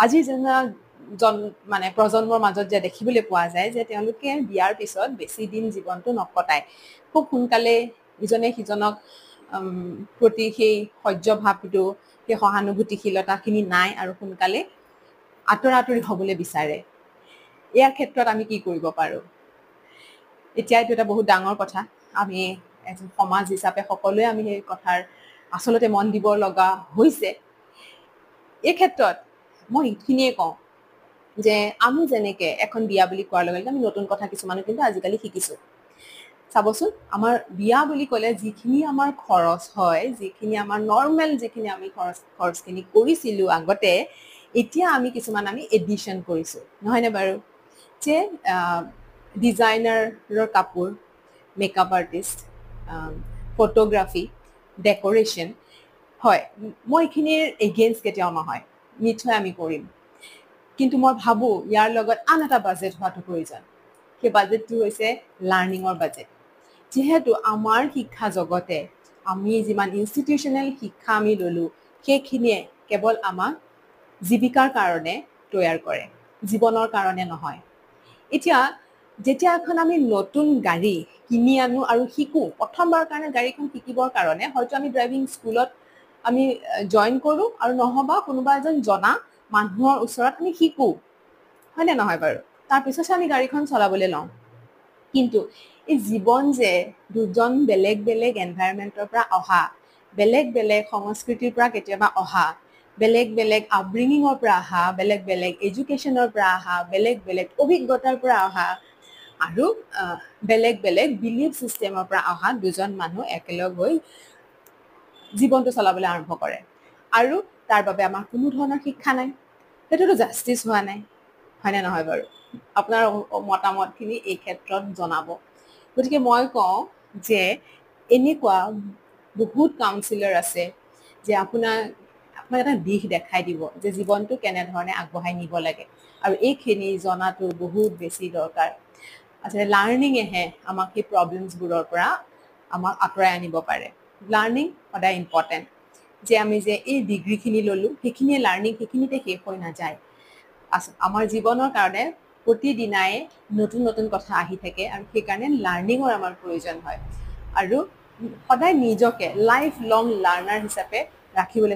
আজি মানে প্ৰজন্মৰ মাজত যে দেখিবলৈ পোৱা যায় যে তেওঁলোকে বিয়াৰ পিছত বেছি দিন জীৱনটো নকটায়, খুব সোনকালে ইজনে সিজনক প্ৰতি সেই সহ্যভাৱটো, সেই সহানুভূতিশীলতাখিনি নাই আৰু সোনকালে আঁতৰি হ'বলৈ বিচাৰে। ইয়াৰ ক্ষেত্ৰত আমি কি কৰিব পাৰোঁ? এতিয়া এইটো এটা বহুত ডাঙৰ কথা। আমি এজন সমাজ হিচাপে সকলোৱে আমি সেই কথাৰ আচলতে মন দিব লগা হৈছে। এই ক্ষেত্ৰত মই এইখিনিয়ে কওঁ যে আমি যেনেকে এখন বিয়া বুলি কোৱাৰ লগে লগে আমি নতুন কথা কিছুমানো কিন্তু আজিকালি শিকিছোঁ। চাবচোন, আমাৰ বিয়া বুলি ক'লে যিখিনি আমাৰ খৰচ হয়, যিখিনি আমাৰ নৰ্মেল যিখিনি আমি খৰচখিনি কৰিছিলোঁ আগতে, এতিয়া আমি কিছুমান এডিশ্যন কৰিছোঁ, নহয়নে বাৰু? যে ডিজাইনাৰৰ কাপোৰ, মেকআপ আৰ্টিষ্ট, ফটোগ্ৰাফী, ডেক'ৰেশ্যন, হয়, মই এইখিনিৰ এগেইনষ্ট কেতিয়াও নহয়, নিশ্চয় আমি কৰিম। কিন্তু মই ভাবোঁ ইয়াৰ লগত আন এটা বাজেট হোৱাটো প্ৰয়োজন। সেই বাজেটটো হৈছে লাৰ্ণিঙৰ বাজেট। যিহেতু আমাৰ শিক্ষা জগতে আমি যিমান ইনষ্টিটিউচনেল শিক্ষা আমি ল'লোঁ, সেইখিনিয়ে কেৱল আমাক জীৱিকাৰ কাৰণে তৈয়াৰ কৰে, জীৱনৰ কাৰণে নহয়। এতিয়া যেতিয়া এখন আমি নতুন গাড়ী কিনি আনো আৰু শিকোঁ, প্ৰথমবাৰৰ কাৰণে গাড়ীখন শিকিবৰ কাৰণে হয়তো আমি ড্ৰাইভিং স্কুলত আমি জইন কৰোঁ আৰু নহবা কোনোবা এজন জনা মানুহৰ ওচৰত আমি শিকোঁ, হয়নে নহয় বাৰু? তাৰপিছতহে আমি গাড়ীখন চলাবলৈ লওঁ। কিন্তু এই জীৱন যে দুজন বেলেগ বেলেগ এনভাইৰনমেণ্টৰ পৰা অহা, বেলেগ বেলেগ সংস্কৃতিৰ পৰা কেতিয়াবা অহা, বেলেগ বেলেগ আপব্ৰিঙিঙৰ পৰা অহা, বেলেগ বেলেগ এডুকেশ্যনৰ পৰা অহা, বেলেগ বেলেগ অভিজ্ঞতাৰ পৰা অহা আৰু বেলেগ বেলেগ বিলিফ ছিষ্টেমৰ পৰা অহা দুজন মানুহ একেলগ হৈ জীৱনটো চলাবলৈ আৰম্ভ কৰে। আৰু তাৰ বাবে আমাৰ কোনো ধৰণৰ শিক্ষা নাই। সেইটোতো জাষ্টিছ হোৱা নাই, হয়নে নহয় বাৰু? আপোনাৰ মতামতখিনি এই ক্ষেত্ৰত জনাব। গতিকে মই কওঁ যে এনেকুৱা বহুত কাউন্সিলৰ আছে যে আপোনাক এটা দিশ দেখাই দিব যে জীৱনটো কেনেধৰণে আগবঢ়াই নিব লাগে, আৰু এইখিনি জনাটো বহুত বেছি দৰকাৰ। আচলতে লাৰ্ণিঙেহে আমাক সেই প্ৰব্লেমছবোৰৰ পৰা আমাক আঁতৰাই আনিব পাৰে। লাৰ্ণিং সদায় ইম্পৰ্টেণ্ট। যে আমি যে এই ডিগ্ৰীখিনি ল'লোঁ, সেইখিনিয়ে লাৰ্ণিং, সেইখিনিতে শেষ হৈ নাযায়। আমাৰ জীৱনৰ কাৰণে প্ৰতিদিনাই নতুন নতুন কথা আহি থাকে আৰু সেইকাৰণে লাৰ্ণিঙৰ আমাৰ প্ৰয়োজন হয়। আৰু সদায় নিজকে লাইফ লং লাৰ্ণাৰ হিচাপে ৰাখিবলৈ